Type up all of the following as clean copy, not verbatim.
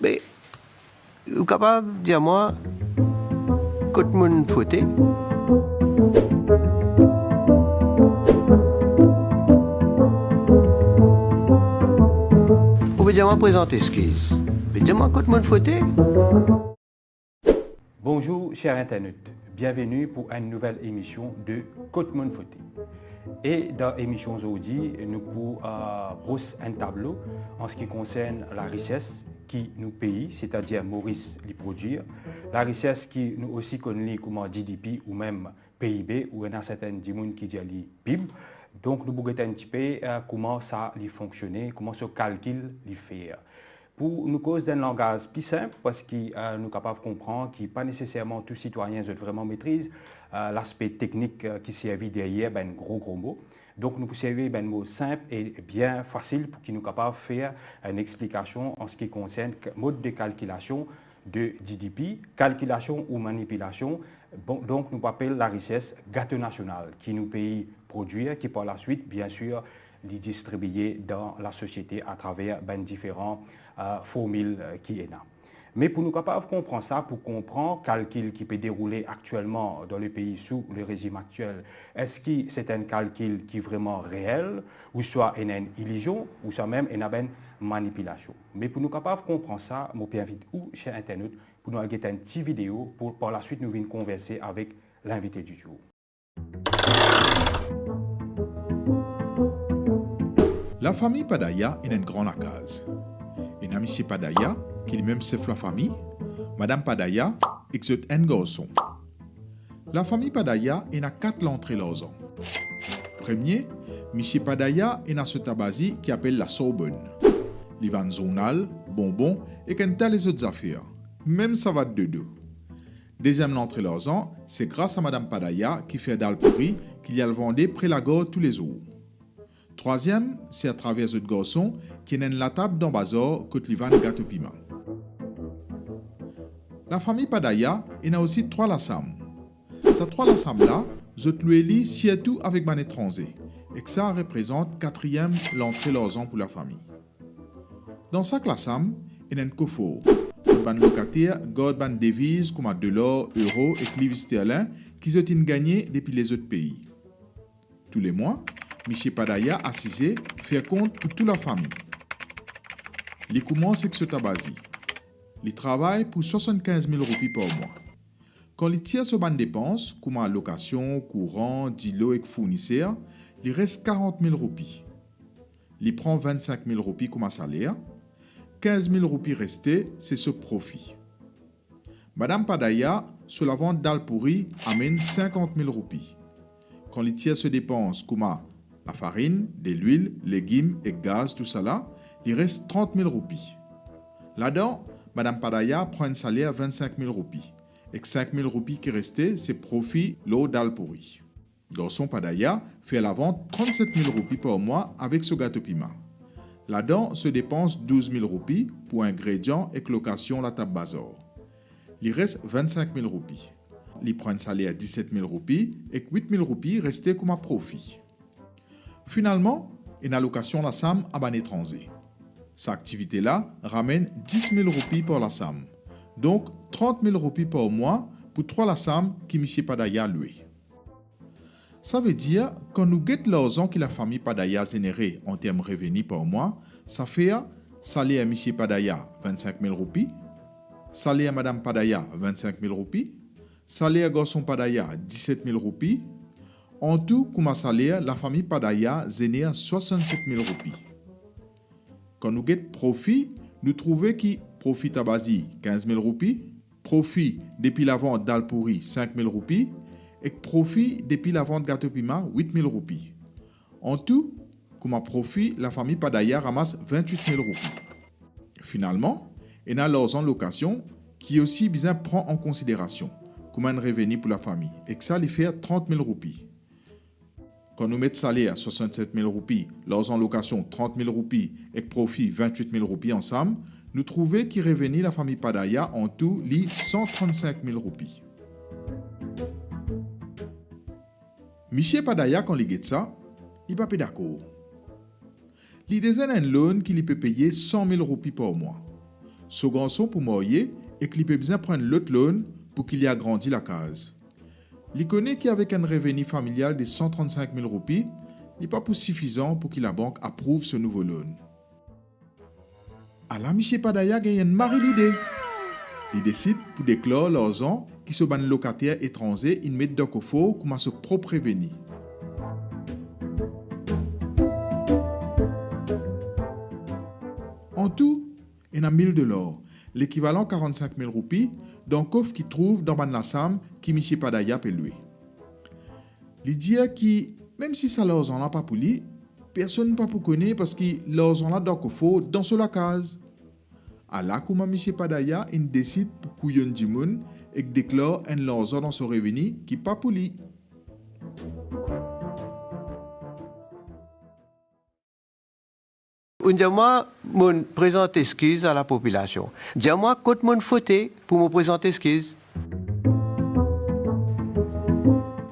Mais, vous êtes capable de dire moi, quand mon fouetté, vous pouvez dire moi présenter excuse. Mais dis-moi quand mon fouetté. Bonjour chers internautes, bienvenue pour une nouvelle émission de Côte Mon Fouetté. Et dans l'émission aujourd'hui, nous pour brosser un tableau en ce qui concerne la richesse qui nous paye, c'est-à-dire Maurice les produire, la richesse qui nous aussi connaît comme GDP ou même PIB, ou il y a certains gens qui disent PIB. Donc nous voulons un petit peu comment ça fonctionne, comment ce calcul fait. Pour nous cause d'un langage plus simple, parce que nous sommes capables de comprendre que pas nécessairement tous citoyens vraiment maîtrisent l'aspect technique qui servent derrière un gros mot. Donc nous servir un mot simple et bien facile pour qu'ils nous capables de faire une explication en ce qui concerne le mode de calculation de GDP, calculation ou manipulation. Bon, donc nous appelons la richesse gâteau national qui nous paye produire, qui par la suite, bien sûr, les distribuer dans la société à travers différents formules qui est là. Mais pour nous capables de comprendre ça, pour comprendre le calcul qui peut dérouler actuellement dans le pays sous le régime actuel, est-ce que c'est un calcul qui est vraiment réel, ou soit une illusion, ou soit même une manipulation. Mais pour nous capables de comprendre ça, je vous invite ou chez Internet pour nous regarder une petite vidéo pour par la suite nous venir converser avec l'invité du jour. La famille Padaya est une grande case. Et M. Padaya, qui lui-même chef la famille, Madame Padaya, exerce un garçon. La famille Padaya est à 4 l'entrée leurs ans. Premier, M. Padaya est dans ce tabasi qui appelle la Sorbonne. Les ventes zonales, bonbons et qu'un tas les autres affaires. Même ça va de deux. Deuxième l'entrée leurs ans, c'est grâce à Madame Padaya qui fait d'Alpuri qu'il y a le vendé près la gare tous les jours. Troisième, c'est à travers ce garçon qui est la table dans bazar que les ventes gâteau piment. La famille Padaya a aussi 3 lassam. Ces 3 lassam là, je lui lis surtout avec mon étranger et que ça représente 4e l'entrée leurs ans pour la famille. Dans chaque lassam, il y a un coffre. Les locataires gardent des devises comme $, euros et livres sterling qu'ils ont gagné depuis les autres pays. Tous les mois, M. Padaya assisé fait compte pour toute la famille. Il commence avec ce tabasi. Il travaille pour 75 000 roupies par mois. Quand il tire sur bonnes dépenses, comme location, courant, dilo et fournisseurs, il reste 40 000 roupies. Il prend 25 000 roupies comme salaire. 15 000 roupies restées, c'est ce profit. Madame Padaya, sur la vente d'Alpuri, amène 50 000 roupies. Quand il tire ses dépenses comme la farine, de l'huile, légumes et gaz, tout ça là, il reste 30 000 roupies. Là-dedans, Madame Padaya prend un salaire de 25 000 roupies. Et 5 000 roupies qui restaient, c'est profit l'eau d'Alpuri. Garçon Padaya fait à la vente 37 000 roupies par mois avec ce gâteau piment. Là-dedans, se dépense 12 000 roupies pour ingrédients et location la table bazar. Il reste 25 000 roupies. Il prend un salaire de 17 000 roupies et 8 000 roupies restaient comme un profit. Finalement, une allocation la SAM à un étranger. Cette activité-là ramène 10 000 roupies pour la SAM. Donc 30 000 roupies par mois pour 3 la SAM qui M. Padaya lui. Ça veut dire, quand nous guettons l'argent que la famille Padaya génère en termes de revenus par mois, ça fait salaire à M. Padaya 25 000 roupies, salaire à Mme Padaya 25 000 roupies, salaire à garçon Padaya 17 000 roupies. En tout, comme salaire, la famille Padaya génère 67 000 roupies. Quand nous guettons profit, nous trouvons que profit tabasi 15 000 roupies, profit depuis la vente d'Alpuri 5 000 roupies, et profit depuis la vente gâteau piment 8 000 roupies. En tout, comme profit, la famille Padaya ramasse 28 000 roupies. Finalement, il y a l'argent en location qui aussi bien prend en considération comme un revenu pour la famille et que ça lui fait 30 000 roupies. Quand nous mettons salaire à 67 000 roupies, l'argent en location 30 000 roupies et profit 28 000 roupies ensemble, nous trouvons qu'il revenu la famille Padaya en tout lit 135 000 roupies. Michel Padaya, quand il get ça, il va pas d'accord. Il désigne un loan qu'il peut payer 100 000 roupies par mois. Ce garçon pour marier et qu'il peut bien prendre l'autre loan pour qu'il y agrandisse la case. Il connaît qu'avec un revenu familial de 135 000 roupies, il n'est pas pour suffisant pour que la banque approuve ce nouveau loan. Alors, M. Padaya a une marée d'idées. Il décide pour déclarer l'argent qui sont des locataires étrangers, ils mettent dans le coffre comme ce propre revenu. En tout, il y a 1 000 $, l'équivalent 45 000 roupies, dans le coffre qu'il trouve dans la somme qui M. Padaya peut louer. Il dit que même si ça l'argent n'a pas pour lui, personne ne peut pas connaître parce que l'argent là dans le coffre dans la case. Alors, comme M. Padaya il décide pour couillon du monde et déclare un l'argent dans son revenu qui n'est pas pour lui. Dis-moi, je présente excuse à la population. Dis-moi, quand je fauté pour me présenter excuse.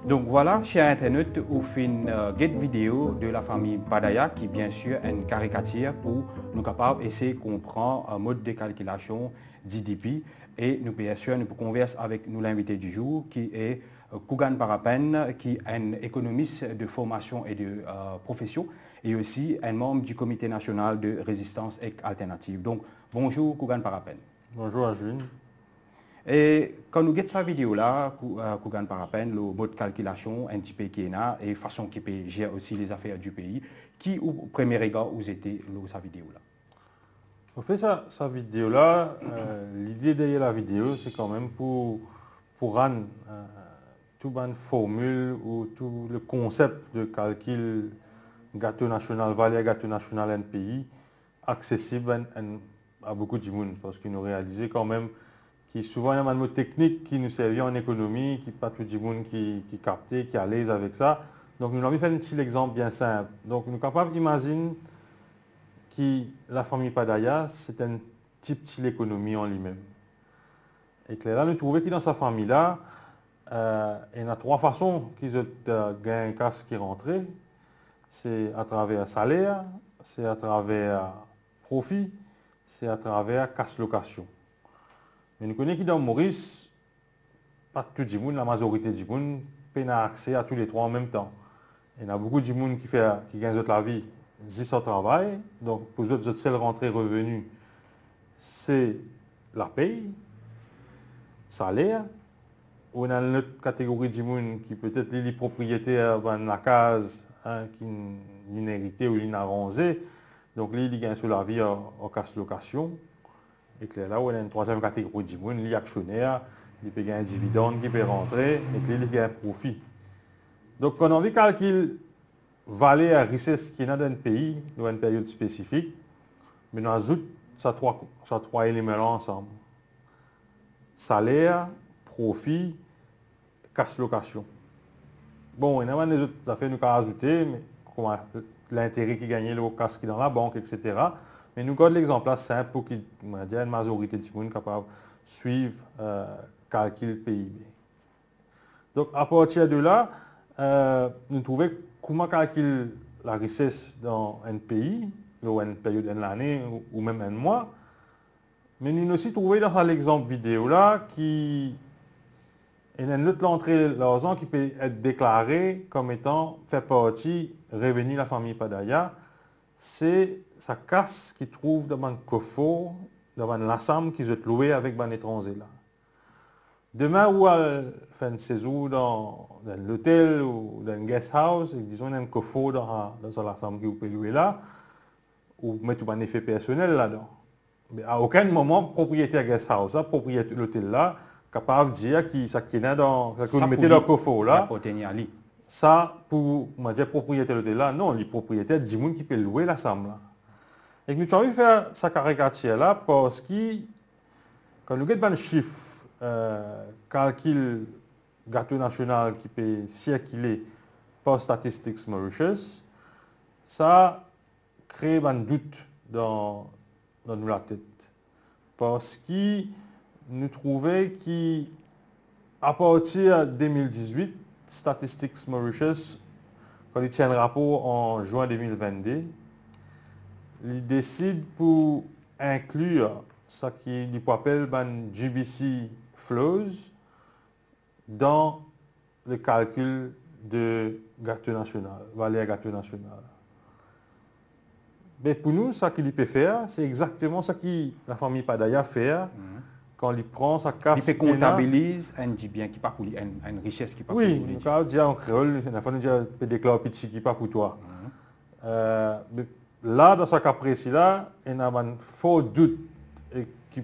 Donc voilà, chers internautes, au fin guide vidéo de la famille Padaya qui bien sûr est une caricature pour nous capables d'essayer de comprendre un mode de calculation d'IDP et nous bien sûr nous converser avec nous l'invité du jour qui est Kougan Parapen qui est un économiste de formation et de profession et aussi un membre du comité national de résistance et alternative. Donc bonjour Kougan Parapen. Bonjour Ajwin. Et quand nous regardons cette vidéo-là, Kougan Parapen, le mode de calculation, un petit peu qui est là, et façon qui peut gérer aussi les affaires du pays, qui, au premier regard, vous était cette vidéo-là? On fait sa vidéo-là, l'idée derrière la vidéo, c'est quand même pour rendre toute une formule ou tout le concept de calcul gâteau national, valeur gâteau national d'un pays, accessible à beaucoup de monde, parce que nous réalisons quand même qui souvent il y a un mot technique qui nous servait en économie, qui pas tout le monde qui captait, qui est à l'aise avec ça. Donc nous avons fait un petit exemple bien simple. Donc nous sommes capables d'imaginer que la famille Padaya, c'est un type d'économie en lui-même. Et que là, nous trouvons que dans sa famille-là, il y a 3 façons qu'ils ont gagné un casse qui est rentré. C'est à travers salaire, c'est à travers profit, c'est à travers casse location. Mais nous connaissons que dans Maurice, pas tout le monde, la majorité du monde, peut avoir accès à tous les 3 en même temps. Il y a beaucoup de monde qui gagne la vie, sans travail. Donc, pour eux, la seule rentrée revenu, c'est la paye, salaire. On a une autre catégorie de monde qui peut-être les propriétaires de la case, qui n'ont hérité ou n'ont arrangé. Donc, ils gagnent sur la vie en casse location. Et que là, on a une 3e catégorie de monde, les actionnaires, qui peut gagner un dividende, qui peut rentrer, et qui gagnent un profit. Donc, quand on veut calculer valeur et richesse qui est dans un pays, dans une période spécifique, mais nous ajoutons ces 3 éléments ensemble. Salaire, profit, casse location. Bon, il y a des autres affaires nous avons ajouter, mais l'intérêt qui gagne, le casse qui est dans la banque, etc. Mais nous gardons l'exemple là simple pour qu'il y ait une majorité de monde capable de suivre le calcul PIB. Donc à partir de là, nous trouvons comment calculer la richesse dans un pays, ou une période de l'année, ou même un mois. Mais nous aussi trouvons dans l'exemple vidéo là qu'il y a une autre entrée d'argent qui peut être déclarée comme étant fait partie revenu de la famille Padaya. C'est sa casse qui trouve dans un coffre, dans l'ensemble qu'ils ont loué avec un étranger là. Demain, où elle fait une saison dans l'hôtel ou dans un guest house, et disons un coffre dans l'ensemble que vous pouvez louer là, ou mettre un effet personnel là-dedans. Mais à aucun moment, propriétaire guest house, propriétaire de l'hôtel là, capable de dire que ça qui est dans, que vous mettez dans le coffre là. Ça, pour dire propriétaire de l'hôtel là, non, les propriétaires du monde qui peut louer l'ensemble là. Et nous avons fait sa caricature là parce que quand nous avons un chiffre, calcul gâteau national qui peut circuler par Statistics Mauritius, ça crée un doute dans la tête. Parce que nous trouvons qu'à partir de 2018, Statistics Mauritius, quand il tient un rapport en juin 2022, il décide pour inclure ça qui lui appelle GBC flows dans le calcul de gâteau national, valeur gâteau national. Mais pour nous, ça qu'il peut faire, c'est exactement ce que la famille Padaya fait quand il prend sa casse. Il peut comptabiliser un bien qui pas pour lui, une richesse qui pas pour lui. Oui, quand on dit en créole, la famille peut déclarer petit qui pas pour toi. Mais là, dans ce cas précis-là, il y a un faux doute et qui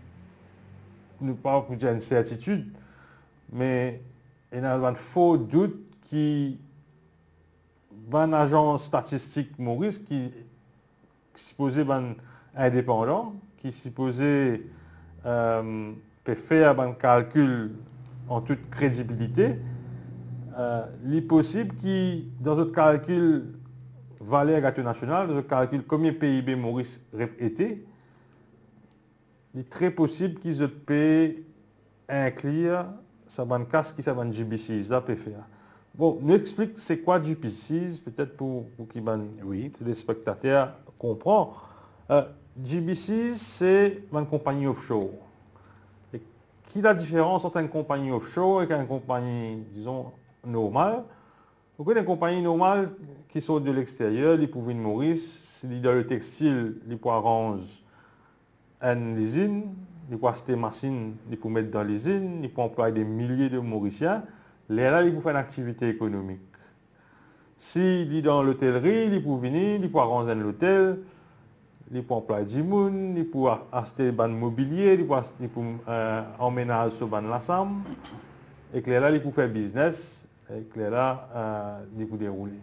ne pas pour dire une certitude, mais il y a un faux doute qui un agent statistique Maurice qui supposé indépendant, qui supposé peut faire un calcul en toute crédibilité, il est possible qu'il, dans notre calcul valeur gâteau national, dans notre calcul combien PIB Maurice était, il est très possible qu'ils puissent inclure ça va casse qui ça va GBCs là peut faire. Bon, nous explique c'est quoi GBCs peut-être pour qui les spectateurs comprennent. GBCs c'est une compagnie offshore. Et quelle est la différence entre une compagnie offshore et une compagnie disons normale? Vous avez des compagnies normales qui sont de l'extérieur, ils peuvent venir Maurice, dans le textile, ils peuvent arranger une usine, ils peuvent acheter des machines, ils peuvent mettre dans l'usine, ils peuvent employer des milliers de Mauriciens. Là, ils peuvent faire une activité économique. S'ils sont dans l'hôtellerie, ils peuvent venir, ils peuvent arranger un hôtel, ils peuvent employer du monde, ils peuvent acheter des mobilier, ils peuvent emménager sur l'ensemble. Et que là, ils peuvent faire business. Et que là, ils peuvent dérouler.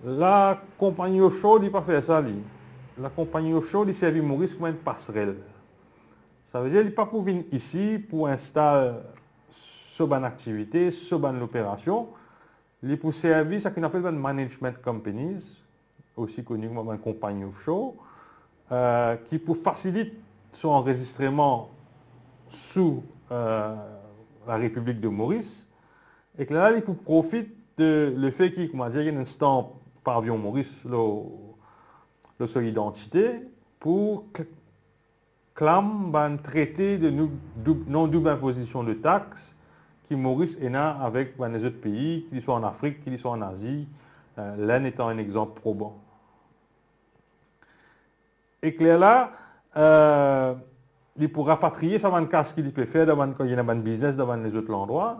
La compagnie offshore ne peut pas faire ça. La compagnie offshore sert Maurice comme une passerelle. Ça veut dire qu'il ne peut pas venir ici pour installer sur une activité, sur une opération. Il peut servir ce qu'on appelle une management companies, aussi connu comme une compagnie offshore, qui peut faciliter son enregistrement sous la République de Maurice. Et que là, il peut profiter de le fait qu'il y a une stamp pavillon Maurice, son identité, pour clamer un traité de non-double imposition de taxes qui Maurice est là avec les autres pays, qu'ils soient en Afrique, qu'ils soient en Asie, l'un étant un exemple probant. Et que là, il pourra rapatrier ça va casse qu'il peut faire quand il y a un business dans les autres endroits.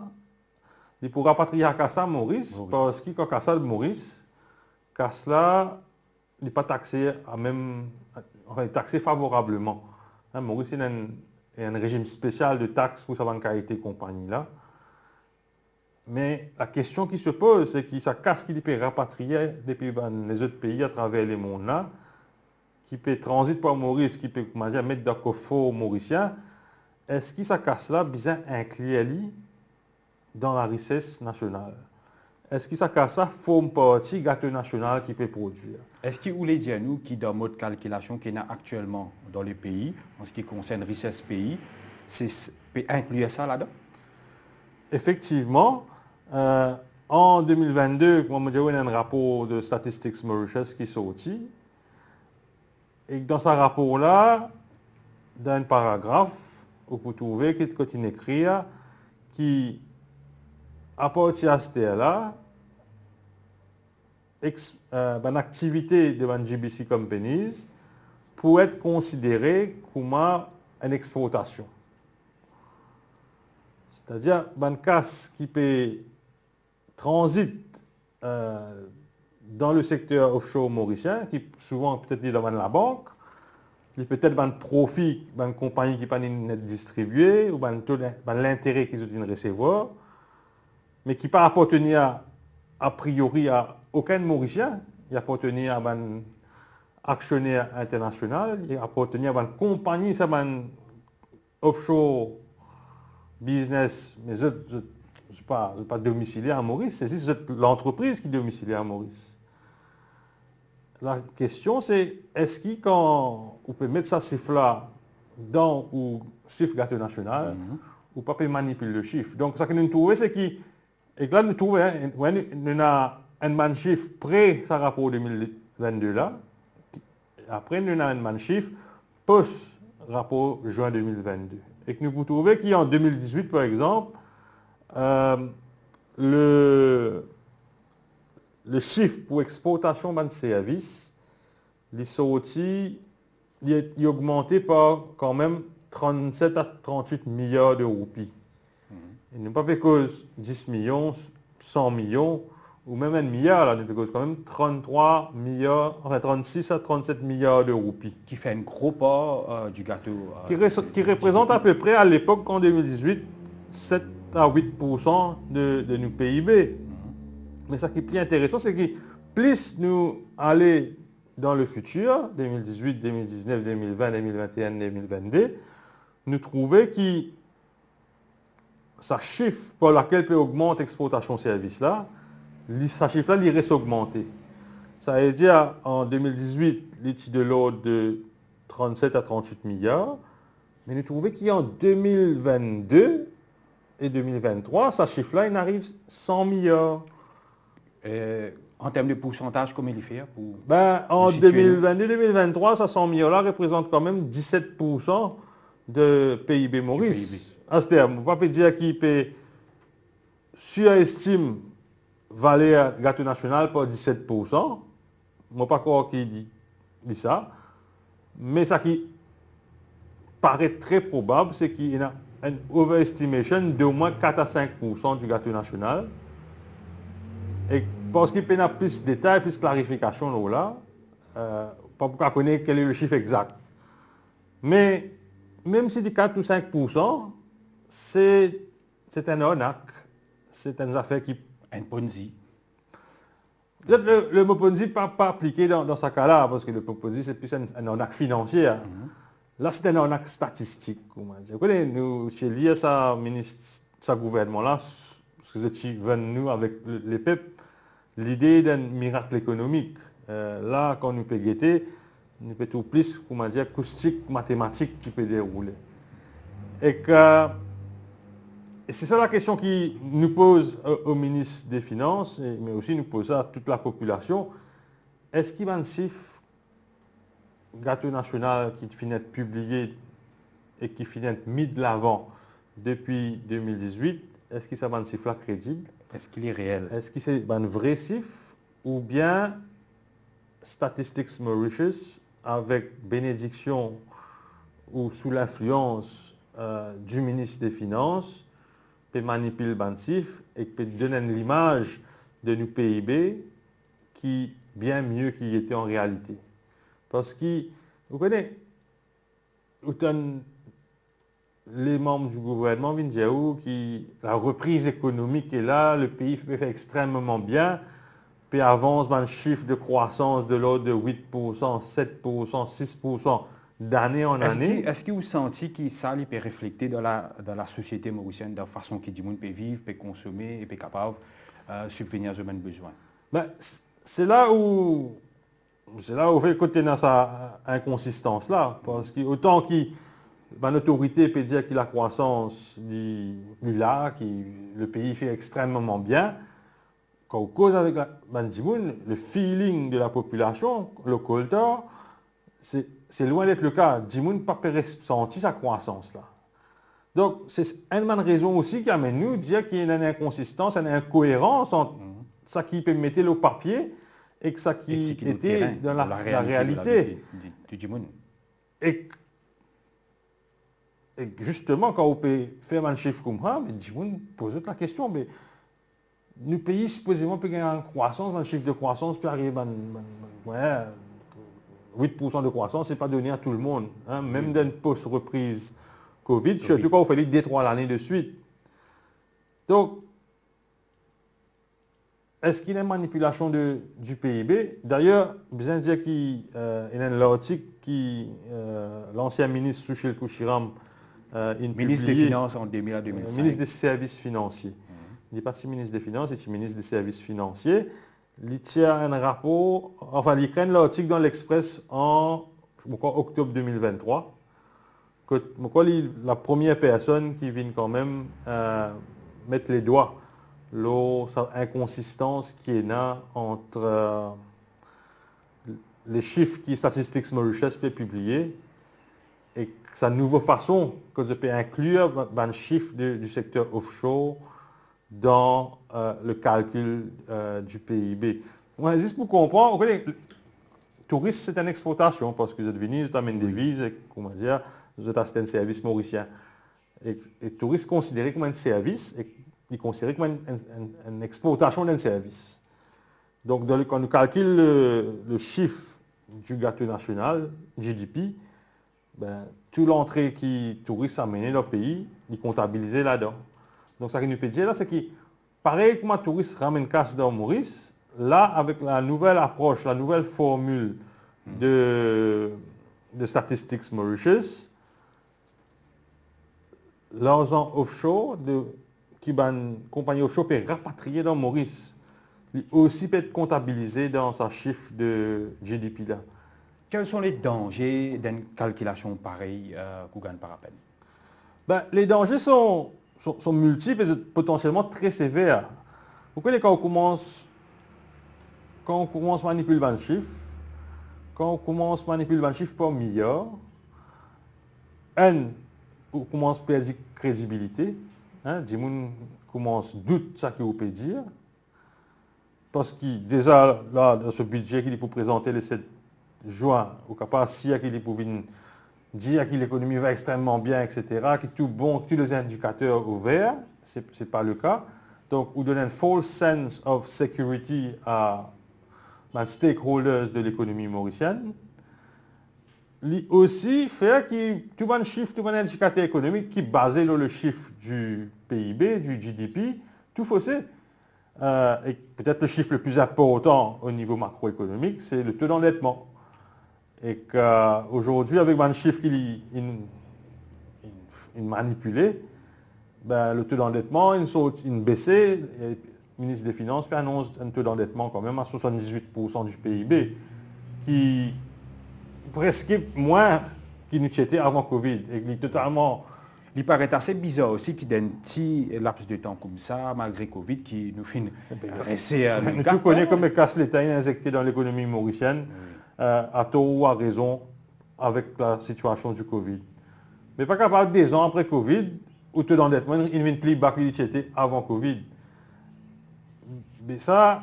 Il pourra rapatrier à Cassa Maurice, parce que quand Cassa Maurice, Cassa n'est pas taxé taxé favorablement. Maurice il y a un régime spécial de taxes pour sa qualité compagnie là. Mais la question qui se pose, c'est que ça casse qu'il peut rapatrier depuis les autres pays à travers les mondes là, qui peut transiter par Maurice, qui peut mettre dans le coffre mauricien. Est-ce que ça casse là bien inclure dans la richesse nationale? Est-ce que ça casse ça forme partie gâteau national qui peut produire? Est-ce qu'il voulait dire nous qui dans mode calculation qu'il y a actuellement dans les pays, en ce qui concerne richesse pays, peut inclure ça là-dedans? Effectivement, en 2022, comme il y a un rapport de Statistics Mauritius qui est sorti, et dans ce rapport-là, dans un paragraphe, vous pouvez trouver qu'il continue d'écrire qui, à partir de ce terre-là, une activité de GBC Companies peut être considérée comme une exportation. C'est-à-dire une casse qui peut transiter dans le secteur offshore mauricien, qui souvent peut-être dans la banque, il peut être un profit d'une compagnie qui n'est pas distribuée, ou l'intérêt qu'ils ont recevoir, mais qui ne peut pas appartenir a priori à aucun Mauricien, il appartenait à un actionnaire international, il appartenait à une compagnie, c'est un offshore business, mais je ne suis pas domicilié à Maurice, c'est l'entreprise qui est domiciliée à Maurice. La question c'est, est-ce que quand on peut mettre ce chiffre-là dans le chiffre gâteau national, ou pas peut manipuler le chiffre? Donc, ce que nous trouvons, c'est que, et là, nous trouvons, nous avons un chiffre près de ce rapport 2022 là, après, nous avons un chiffre post rapport juin 2022. Et que nous pouvons trouver qu'en 2018, par exemple, le chiffre pour exportation de services, il est augmenté par quand même 37 à 38 milliards de roupies. Il n'est pas fait cause 10 millions, 100 millions, ou même 1 milliard, là, il fait cause quand même 33 milliards, enfin 36 à 37 milliards de roupies. Qui fait un gros part du gâteau. Qui représente à peu près à l'époque, en 2018, 7 à 8% de nos PIB. Mais ce qui est plus intéressant, c'est que plus nous allons dans le futur, 2018, 2019, 2020, 2021, 2022, nous trouvons que sa chiffre par laquelle peut augmenter l'exportation service là, sa chiffre là, il reste augmenté. Ça veut dire en 2018, il est de l'ordre de 37 à 38 milliards, mais nous trouvons qu'en 2022 et 2023, sa chiffre là, il arrive 100 milliards. En termes de pourcentage, comment il fait pour En situer, 2022-2023, ça 100 millions là représente quand même 17% de PIB Maurice. PIB. À ce terme, on ne peut pas dire qu'il peut surestime valeur gâteau national par 17%. Je ne sais pas quoi qui dit ça. Mais ce qui paraît très probable, c'est qu'il y a une overestimation d'au moins 4 à 5% du gâteau national. Et parce qu'il y a plus de détails, plus de clarification là, pas pour qu'on connaisse quel est le chiffre exact. Mais même si c'est 4 ou 5%, c'est un arnaque. C'est une affaire qui... un Ponzi. Le mot Ponzi n'est pas appliqué dans ce cas-là, parce que le mot Ponzi, c'est plus un arnaque financière. Là, c'est un arnaque statistique. Vous connaissez, nous, chez l'IA, ce gouvernement-là, ce que tu veux nous avec les peuples, l'idée d'un miracle économique. Là, quand nous peut guetter, nous peut tout plus, comment dire, acoustique, mathématique qui peut dérouler. Et c'est ça la question qui nous pose au ministre des Finances, mais aussi nous pose ça à toute la population. Est-ce qu'il y a un chiffre gâteau national qui finit d'être publié et qui finit d'être mis de l'avant depuis 2018? Est-ce que ça va un chiffre là crédible? Est-ce qu'il est réel? Est-ce que c'est un vrai chiffre ou bien Statistics Mauritius avec bénédiction ou sous l'influence du ministre des Finances peut manipuler le chiffre et peut donner l'image de nos PIB qui bien mieux qu'il était en réalité. Parce que, vous connaissez, les membres du gouvernement viennent dire que la reprise économique est là, le pays fait extrêmement bien, puis avance dans le chiffre de croissance de l'ordre de 8%, 7%, 6% d'année en année. Est-ce que vous sentez que ça peut refléter dans la société mauricienne, de la façon que les gens peuvent vivre, peuvent consommer et peuvent capable subvenir à leurs besoins? C'est là où on fait côté dans sa inconsistance là, parce que autant que l'autorité peut dire que la croissance est là, que le pays fait extrêmement bien, quand on cause avec le feeling de la population, le culture, c'est loin d'être le cas. Dimoun n'a pas ressenti sa croissance là. Donc, c'est une bonne raison aussi qui amène nous à dire qu'il y a une inconsistance, une incohérence entre ça qui peut mettre au papier et que ça qui était dans la réalité. Du Dimoun. Et justement, quand on peut faire un chiffre comme ça, Dimoun pose la question, mais nos pays supposément peut gagner en croissance, un chiffre de croissance peut arriver à 8% de croissance, ce n'est pas donné à tout le monde. Hein? Même dans une post-reprise Covid, surtout quand on fait les D3 l'année de suite. Donc, est-ce qu'il y a une manipulation du PIB? D'ailleurs, besoin de dire qu'il y a un article qui l'ancien ministre Souchel Kouchiram ministre des Finances en 2000 à 2005. Ministre des Services financiers. Il n'est pas si ministre des Finances, il est ministre des Services financiers. Il tient un rapport, enfin, il crée l'article dans l'Express en octobre 2023. La première personne qui vient quand même mettre les doigts l'inconsistance qui est là entre les chiffres qui Statistics Mauritius peut publier et sa nouvelle façon que je peux inclure un chiffre du secteur offshore dans le calcul du PIB. Ouais, juste pour comprendre, le tourisme c'est une exportation parce que vous êtes venu, vous amènez des devises, comment dire, vous êtes un service mauricien. Et le tourisme est considéré comme un service et il est considéré comme une exportation d'un service. Donc quand on calcule le chiffre du gâteau national, GDP, ben, toute l'entrée qui touristes a mené dans le pays, il est comptabilisé là-dedans. Donc ça qui nous peut dire là, c'est que pareil comme un touriste ramène casse dans Maurice, là avec la nouvelle approche, la nouvelle formule de Statistics Mauritius, l'argent offshore qui une compagnie offshore peut rapatrier dans Maurice, il aussi peut être comptabilisé dans sa chiffre de GDP là. Quels sont les dangers d'une calculation pareille Kougan Parapen? Ben, les dangers sont multiples et potentiellement très sévères. Vous voyez, quand on commence à manipuler le chiffre, quand on commence à manipuler le chiffre par milliard, on commence à perdre crédibilité. Des gens commencent à douter de ce qu'on peut dire. Parce que déjà, là, dans ce budget qu'il est pour présenter le 7 juin, au capable si qu'il est pour dire que l'économie va extrêmement bien, etc., que tout bon, que tous les indicateurs ouverts, ce n'est pas le cas. Donc, on donne un false sense of security à les stakeholders de l'économie mauricienne. Il aussi fait que tout un chiffre, tout un indicateur économique qui est basé sur le chiffre du PIB, du GDP, tout faussé. Et peut-être le chiffre le plus important au niveau macroéconomique, c'est le taux d'endettement. Et qu'aujourd'hui, avec un chiffre qu'il manipulé, ben, le taux d'endettement, il baissé. Le ministre des Finances annonce un taux d'endettement quand même à 78% du PIB, qui est presque moins qu'il n'était avant Covid. Et il est totalement... Il paraît assez bizarre aussi qu'il y ait un petit laps de temps comme ça, malgré Covid, qui nous fait dresser le Tu connais comme casse l'État injecté dans l'économie mauricienne, à tort ou à raison, avec la situation du Covid. Mais pas capable, des ans après Covid, où le taux d'endettement, il vient plus bas qu'il était avant Covid. Mais ça,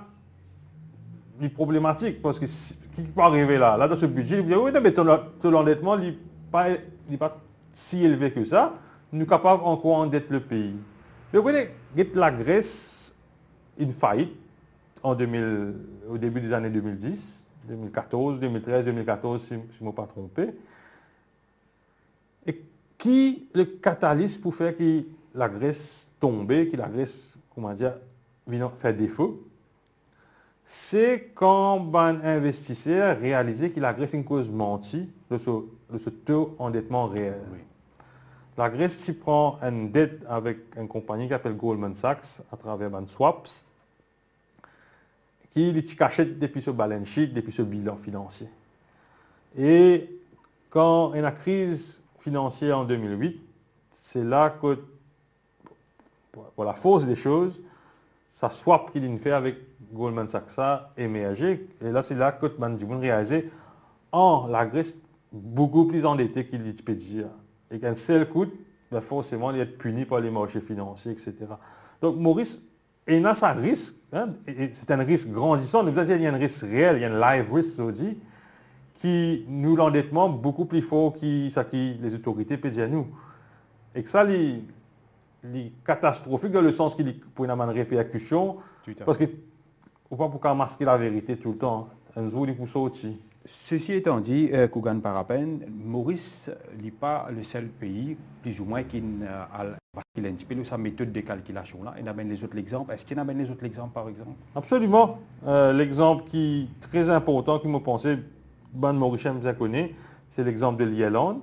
c'est problématique, parce que ce qui peut arriver là, dans ce budget, il dit, oui, mais ton taux d'endettement n'est pas si élevé que ça. Nous sommes capables encore d'endetter le pays. Mais vous voyez, la Grèce, une faillite au début des années 2010, 2014, 2013, 2014, si je ne me pas trompé. Et qui le catalyse pour faire que la Grèce tombe, que la Grèce, comment dire, fait défaut? C'est quand un investisseur réalisé que la Grèce est une cause mentie de ce taux d'endettement réel. Oui. La Grèce s'y prend une dette avec une compagnie qui s'appelle Goldman Sachs à travers un swaps qui est caché depuis ce balance sheet, depuis ce bilan financier. Et quand il y a une crise financière en 2008, c'est là que, pour la force des choses, ça swap qu'il fait avec Goldman Sachs a émergé. Et là, c'est là que Mandibun réalisé la Grèce beaucoup plus endettée qu'il peut dire. Et qu'un seul coup, ben forcément, il est puni par les marchés financiers, etc. Donc, Maurice, il a un risque, c'est un risque grandissant. Nous dire il y a un risque réel, il y a un live risk, dit, qui nous l'endettement beaucoup plus fort que les autorités peuvent dire nous. Et que ça, il est catastrophique dans le sens qu'il peut avoir une répercussion, parce que on ne peut pas masquer la vérité tout le temps. Un jour, il peut sortir. Ceci étant dit, Kougan Parapen, Maurice n'est pas le seul pays, plus ou moins, qui a un petit peu sa méthode de calculation. Là. Il amène les autres exemples. Est-ce qu'il amène les autres exemples, par exemple? Absolument. L'exemple qui est très important, qui me pensait, Ban Mauricien me connaît, c'est l'exemple de l'IELON.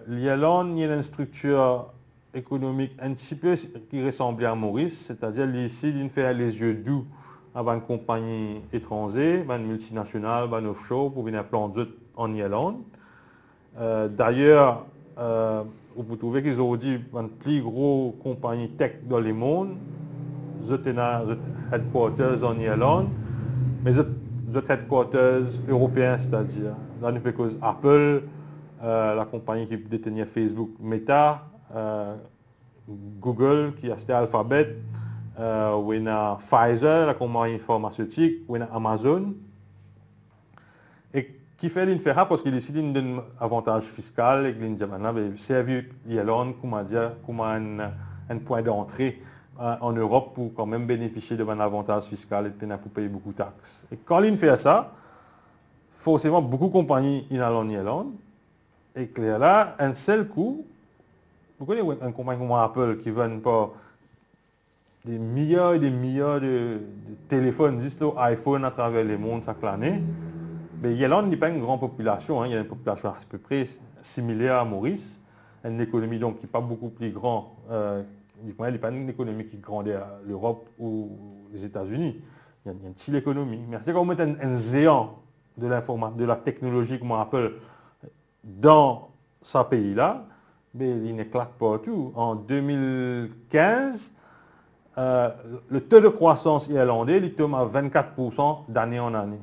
L'IELON, il y a une structure économique un petit peu qui ressemble à Maurice, c'est-à-dire ici, il fait les yeux doux à une compagnie étrangère, une multinationale, une offshore, pour venir planter en Irlande. D'ailleurs, vous pouvez trouver qu'ils ont dit une plus grosse compagnie tech dans le monde, ils ont headquarters en Irlande, mais ils ont headquarters européens, c'est-à-dire, là, nous cause Apple, la compagnie qui détenait Facebook, Meta, Google, qui a acheté Alphabet, on a Pfizer, la compagnie pharmaceutique, on a Amazon. Et qui fait l'inféra parce qu'il décide d'un avantage fiscal et qu'il dit servir l'Irlande comme un point d'entrée en Europe pour quand même bénéficier d'un avantage fiscal et pour payer beaucoup de taxes. Et quand il fait ça, forcément beaucoup de compagnies en Irlande et que là, un seul coup, vous connaissez une compagnie comme Apple qui vend pas des milliards et des milliards de téléphones, juste iPhone à travers le monde chaque année. Mais l'Irlande n'est pas une grande population, il y a une population à peu près similaire à Maurice, une économie donc qui n'est pas beaucoup plus grande, il n'est pas une économie qui grandit à l'Europe ou les États-Unis. Il y a une petite économie. Mais c'est quand on met un géant de la technologie comme Apple dans ce pays-là, mais il n'éclate pas tout. En 2015, le taux de croissance irlandais il tombe à 24% d'année en année.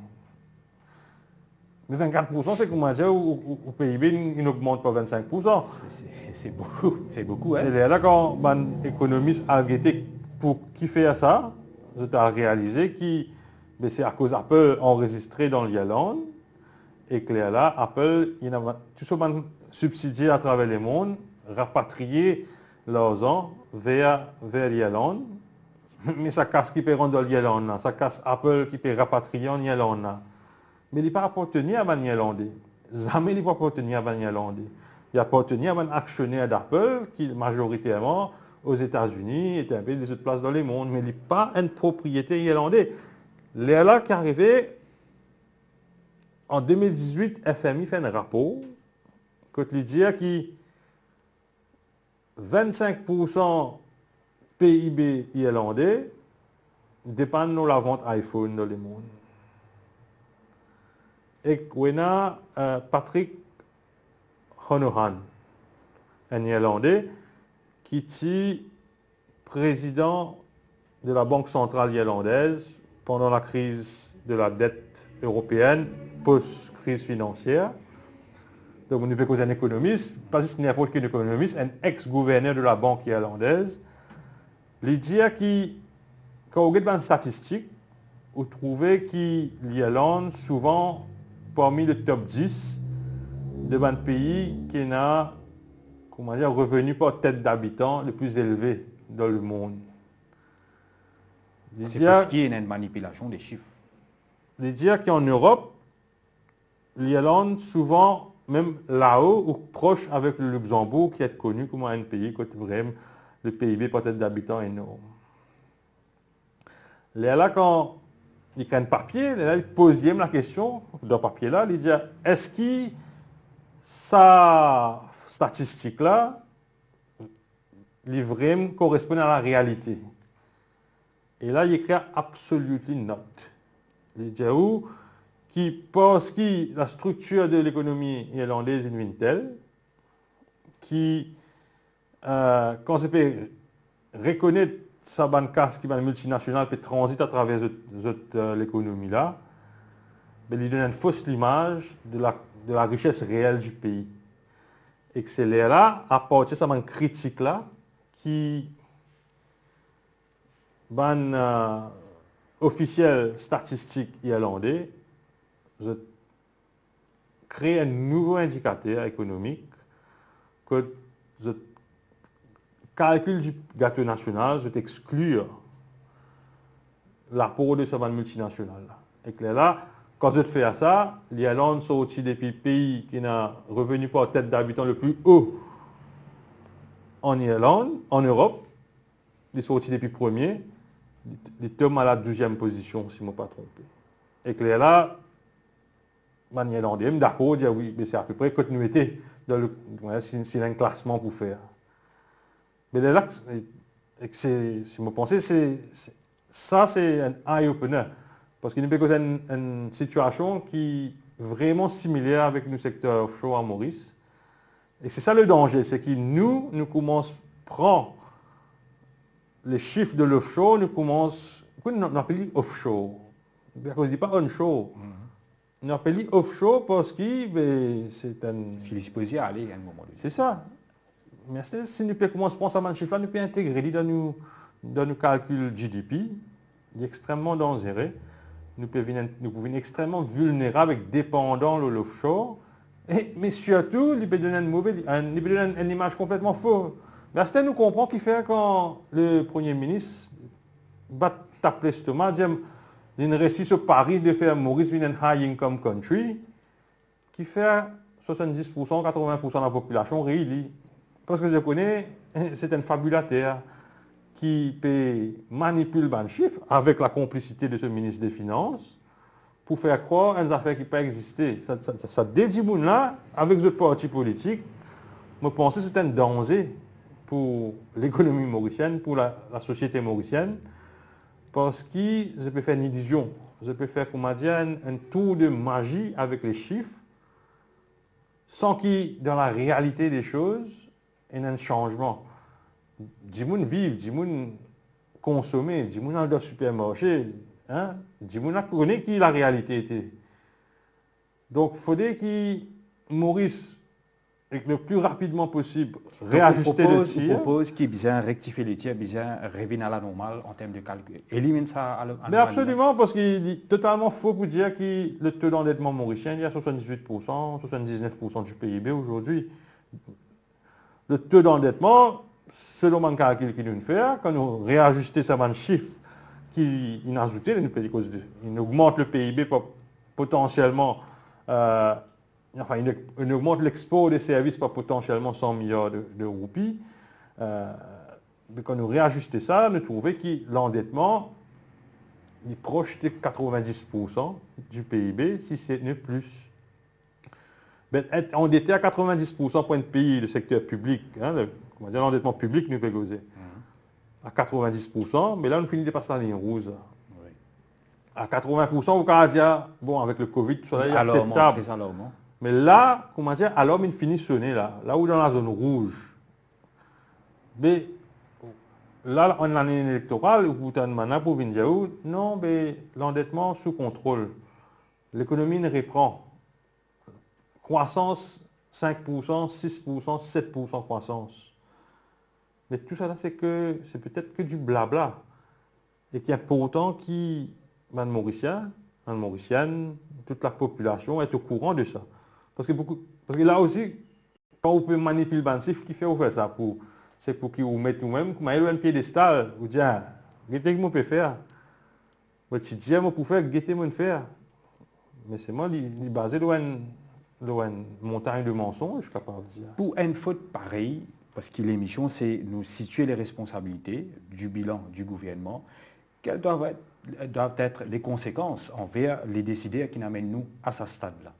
Mais 24%, c'est comment dire, au PIB, il n'augmente pas 25%. C'est beaucoup. Hein? Et là, quand un économiste a guetté pour qui fait ça, je t'ai réalisé que c'est à cause d'Apple enregistré dans l'Irlande et que là, Apple, il a tout ce subsidié à travers le monde, rapatrier l'argent vers l'Irlande. Mais ça casse qui peut rendre dans l'Irlande, ça casse Apple qui peut rapatrier en Irlande. Mais il n'est pas appartenu à un Irlandais. Jamais il n'est pas appartenu à un Irlandais. Il appartenu à un actionnaire d'Apple qui, majoritairement, aux États-Unis, était un peu des autres places dans le monde. Mais il n'est pas une propriété irlandaise. Là qui est arrivé, en 2018, FMI fait un rapport quand il dit que 25% PIB irlandais dépendent de la vente iPhone dans le monde. Et on a Patrick Honohan, un Irlandais, qui est président de la Banque centrale irlandaise pendant la crise de la dette européenne, post-crise financière. Donc, on ne peut causer un économiste, pas juste n'importe quel économiste, un ex-gouverneur de la Banque irlandaise. Il dit que, quand on regarde les statistiques, vous trouvez que l'Irlande, souvent, parmi le top 10 de pays qui a revenu par tête d'habitant le plus élevé dans le monde. C'est parce qu'il y a une manipulation des chiffres. Il dit qu'en Europe, l'Irlande, souvent, même là-haut, ou proche avec le Luxembourg, qui est connu comme un pays qui a vraiment le PIB par tête d'habitant énorme. Là, quand il prend papier, là, il pose la question, dans le papier-là, il dit, est-ce que sa statistique-là, vraiment correspond à la réalité? Et là, il écrit absolument not. Il dit, qui pense que la structure de l'économie irlandaise est telle, qui, quand on peut reconnaître sa banque qui est une multinationale qui transite à travers l'économie là, mais il donne une fausse image de la richesse réelle du pays. Et que c'est là, à partir de cette critique là, qui officiel statistique irlandais crée un nouveau indicateur économique que calcul du gâteau national, je t'exclus l'apport de ce multinational. Et que là, quand je fais ça, l'Irlande sortit des pays qui n'a revenu par tête d'habitant le plus haut en Irlande, en Europe, il est sorti depuis premier, il tombe à la 12e position, si je ne me pas trompé. Et que là, les Irlandais, d'accord, dit oui, mais c'est à peu près continuité, c'est un classement pour faire. Mais là, si je me pensais, ça c'est un eye-opener. Parce qu'il n'y a pas une situation qui est vraiment similaire avec le secteur offshore à Maurice. Et c'est ça le danger, c'est que nous commençons à prendre les chiffres de l'offshore, nous commençons, on appelle offshore. On ne dit pas onshore. On appelle offshore parce que ben, c'est un... S'il est supposé aller à un moment donné. C'est ça. Mais si nous commençons à prendre ça, chiffre, nous pouvons intégrer dans nos calculs GDP, il est extrêmement dangereux. Nous pouvons être extrêmement vulnérables et dépendants de l'offshore. Mais surtout, il peut donner une image complètement fausse. Mais c'est nous comprenons qu'il fait quand le Premier ministre bat taper l'estomac, dit il réussit sur Paris de faire Maurice une high income country, qui fait 70%, 80% de la population réélit. Parce que je connais, c'est un fabulateur qui peut manipuler les chiffres avec la complicité de ce ministre des Finances pour faire croire à une affaire qui ne peut pas exister. Ça dédie là, avec ce parti politique, je pense que c'est un danger pour l'économie mauricienne, pour la société mauricienne, parce que je peux faire une illusion. Je peux faire, comment dire, un tour de magie avec les chiffres, sans qu'il, dans la réalité des choses, il y ait un changement. Du monde vivre, du monde consommer, du monde dans le supermarché, hein? Du monde connaît qui la réalité était. Donc, il faudrait que Maurice, le plus rapidement possible, réajuster le tir. Je propose qu'il bien rectifier le tir, bien revenir à la normale en termes de calcul. Élimine ça à Mais absolument, parce qu'il est totalement faux pour dire que le taux d'endettement mauricien il est à 78%, 79% du PIB aujourd'hui. Le taux d'endettement, selon mon calcul qu'il nous fait, quand nous réajustons ce chiffre qui est ajouté, il augmente le PIB potentiellement, il augmente l'export des services par potentiellement 100 milliards de roupies. Mais quand nous réajustons ça, nous trouvons que l'endettement est proche de 90% du PIB, si ce n'est plus. Être endetté à 90% pour un pays, le secteur public, l'endettement public, nous peut causer. À 90%, mais là, nous finissons de passer la ligne rouge. Oui. À 80%, vous pouvez dire, bon, avec le Covid, tout ça, est acceptable. Mais là, comment dire, alors, il finit de sonner, là où dans la zone rouge. Mais là, en année électorale, vous avez pour venir non, mais l'endettement sous contrôle. L'économie ne reprend. Croissance 5%, 6%, 7% croissance. Mais tout ça là, c'est peut-être que du blabla. Et qu'il y a pourtant qui, Mauricienne, toute la population est au courant de ça. Parce que là aussi, quand vous pouvez manipuler le chiffre, qui fait vous faire ça c'est pour que vous mettez vous-même, vous mettez un piédestal, vous dites, qu'est-ce que je peux faire? Vous dites, je peux faire, qu'est-ce que je peux faire? Mais c'est moi, il est basé sur une montagne de mensonges, je suis capable de dire. Pour une faute pareille, parce que l'émission, c'est nous situer les responsabilités du bilan du gouvernement, quelles doivent être les conséquences envers les décideurs qui n'amènent nous à ce stade-là.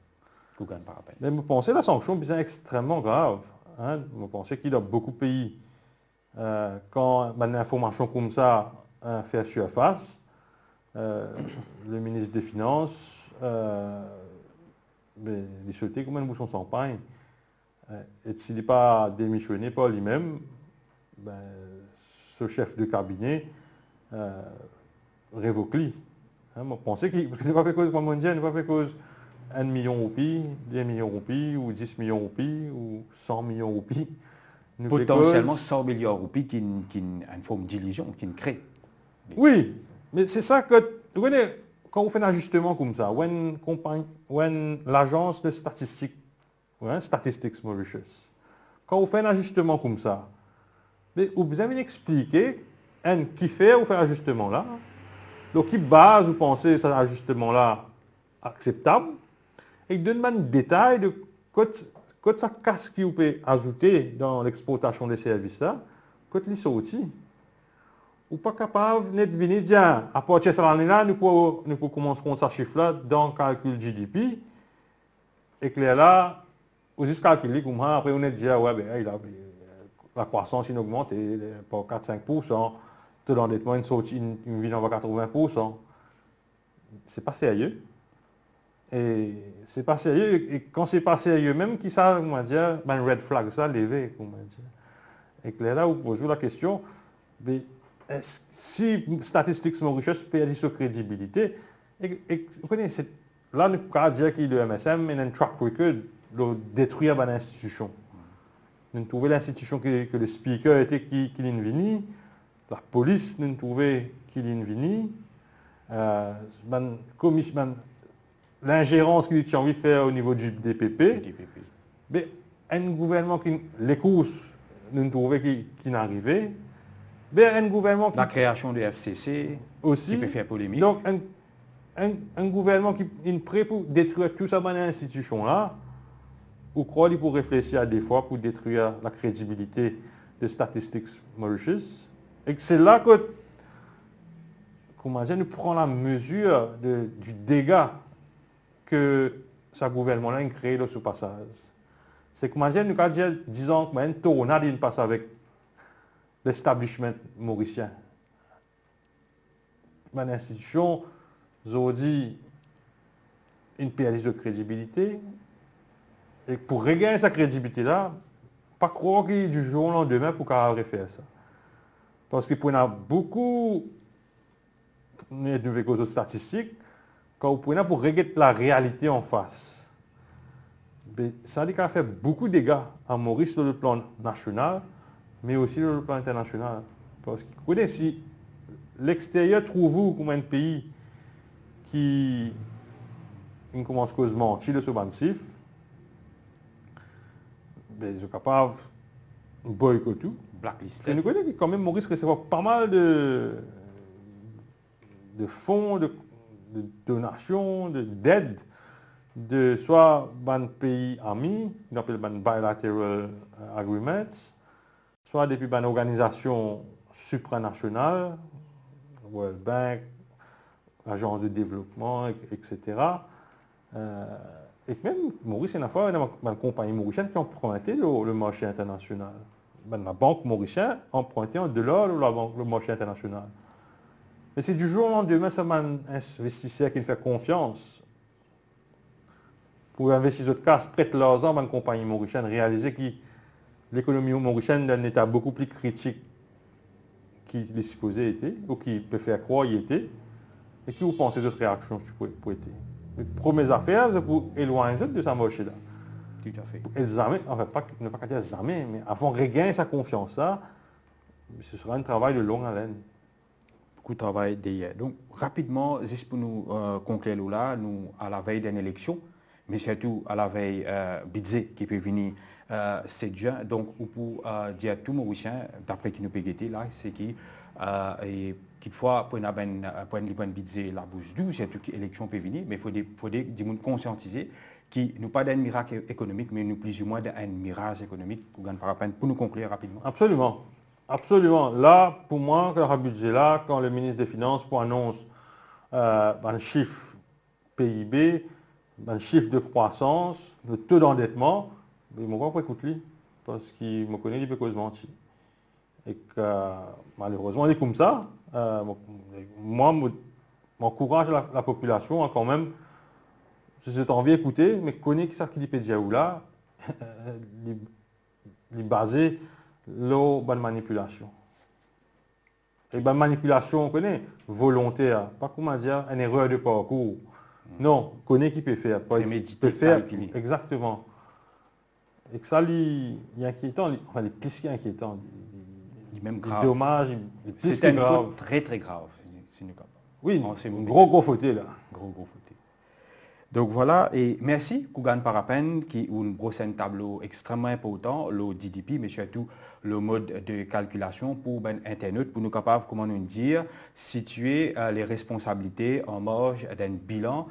Mais vous pensez que la sanction est extrêmement grave. Hein? Vous pensez qu'il y a beaucoup de pays, quand une information comme ça fait surface, le ministre des Finances, il souhaitait comment nous son pain. Et s'il n'est pas démissionné par lui-même, ce chef de cabinet révoque-lui. Hein, je pensais qu'il ne pas fait cause, ne pas fait cause 1 million de roupies, 2 millions de roupies, ou 10 millions de roupies, ou 100 millions de roupies. Potentiellement 100 millions de roupies qui une forme d'illusion, qui crée. Oui, mais c'est ça que, vous voyez, quand vous faites un ajustement comme ça, when l'agence de statistiques, Statistics Mauritius, quand vous faites un ajustement comme ça, vous avez expliqué qui fait ou fait ajustement là, donc qui base vous pensez cet ajustement là acceptable, et donne un détail de quand ça casse qui vous peut ajouter dans l'exploitation des services là, quand ils sont outils. Ou pas capable de venir dire, à partir de cette année-là, nous pouvons commencer à compter ce chiffre-là dans le calcul GDP, et que là, vous juste calculer comme ça, après on est dit, la croissance il augmente par 4-5%, le taux d'endettement il vient à 80%. C'est pas sérieux. Et c'est pas sérieux. Et quand c'est pas sérieux, même qui ça, on va dire, red flag, ça, levé, on va dire. Et que là, vous posez la question, mais si Statistics Mauritius perd sa crédibilité, et vous connaissez, là, nous pouvons dire qu'il y a le MSM, il y a un track record de détruire l'institution. Nous trouvons l'institution que le speaker était qui est venu, la police, nous trouvons qu'il est venu, l'ingérence qu'il a envie de faire au niveau du DPP. Mais un gouvernement qui, les courses, nous trouvons qui n'arrivait. Mais un gouvernement qui... La création du FCC aussi, qui peut faire polémique. Donc, un gouvernement qui est prêt pour détruire tout ça dans l'institution-là, ou croire qu'il pour réfléchir à des fois pour détruire la crédibilité de Statistics Mauritius. Et que c'est là que, comment dire, nous prenons la mesure du dégât que ce gouvernement-là a créé dans ce passage. C'est que, comment dire, nous avons dit, disons, que une tornade il passe avec l'establishment mauricien. L'institution, ont dit une perte de crédibilité. Et pour regagner sa crédibilité-là, pas croire qu'il du jour au lendemain pour qu'on refaire ça. Parce qu'il y a beaucoup de causes statistiques, quand vous prenez pour régler la réalité en face. Mais ça a fait beaucoup de dégâts à Maurice sur le plan national, mais aussi sur le plan international. Parce que si l'extérieur trouve comme un pays qui commence à cause mentir de ce massif, ils sont capables de boycotter. Blacklisté. Et nous connaissons quand même Maurice recevoir pas mal de fonds, de donations, d'aide, de soit des pays amis, qu'on appelle bilateral agreements, soit depuis des organisations supranationales, World Bank, Agence de développement, etc. Et même Maurice, il y a une compagnie mauricienne qui a emprunté le marché international. La banque mauricienne a emprunté en dollars le marché international. Mais c'est du jour au lendemain, ça m'a un investisseur qui me fait confiance. Pour investir d'autres cas, prête leurs armes à une compagnie mauricienne, réaliser que l'économie mauricienne est un état beaucoup plus critique qu'il est supposé être, ou qu'il peut faire croire qu'il était, et qui vous pensez d'autres réactions pour être. Les premières affaires, c'est pour éloigner de sa marché-là. Tout à fait. Pour examiner, enfin, ne pas dire examiner, mais avant de regagner sa confiance-là, ce sera un travail de longue haleine. Beaucoup de travail derrière. Donc, rapidement, juste pour nous conclure là, nous, à la veille d'une élection, mais surtout à la veille budget qui peut venir 7 juin, donc, pour dire à tout Mauricien, d'après qui nous peut guetter là, c'est qui, quelquefois, pour un budget la bouche douce, surtout que l'élection peut venir, mais il faut conscientiser qui nous pas d'un miracle économique, mais nous plus ou moins d'un mirage économique pour nous conclure rapidement. Absolument. Absolument. Là, pour moi, quand le budget là, quand le ministre des Finances annonce un chiffre PIB, un chiffre de croissance, le taux d'endettement, il ne m'a pas écouté parce qu'il me connaît, il peut cause mentir. Et que malheureusement, il est comme ça. Moi, m'encourage la population à quand même, si j'ai envie d'écouter, mais connaît qui ça qui dit déjà où là, il est basé sur la manipulation. Et la manipulation, on connaît, volontaire, pas comment dire, une erreur de parcours. Non, on connaît qui peut faire. Prémédité, calculé. Exactement. Et que ça, il est inquiétant, enfin, il est plus qu'inquiétant. Il est même grave. Il est dommage, il est plus C'est une grave. faute très très grave. Oui, c'est un gros faute là. Gros faute. Donc voilà, et merci Kougan Parapen qui a une brosse un tableau extrêmement important, le DDP, mais surtout le mode de calculation pour Internet, pour nous capables, comment nous dire, situer les responsabilités en marge d'un bilan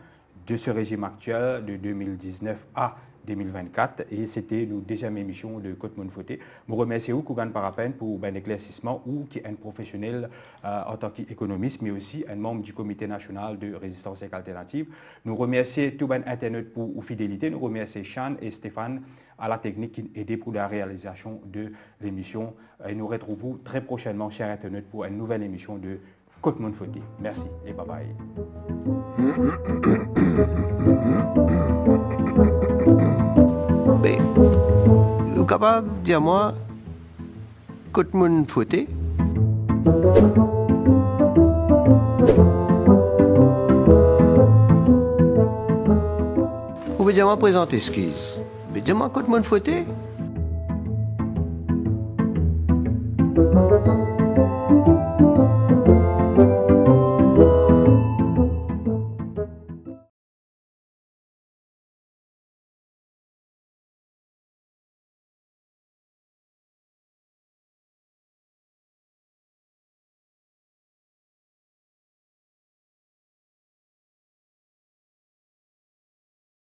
de ce régime actuel de 2019 à 2024. Et c'était la deuxième émission de Côte Monfoté. Je remercie Kougan Parapen pour l'éclaircissement ou qui est un professionnel en tant qu'économiste, mais aussi un membre du Comité national de résistance alternative. Nous remercions tout Internet pour la fidélité. Nous remercions Sean et Stéphane à la technique qui aidé pour la réalisation de l'émission. Et nous retrouvons très prochainement, cher Internet, pour une nouvelle émission de Côte Monfoté. Merci et bye bye. Mais, vous êtes capable de dire moi, Côte Monfoté, Ou bien moi présenter skis. Mais dis-moi quand mon fouetté.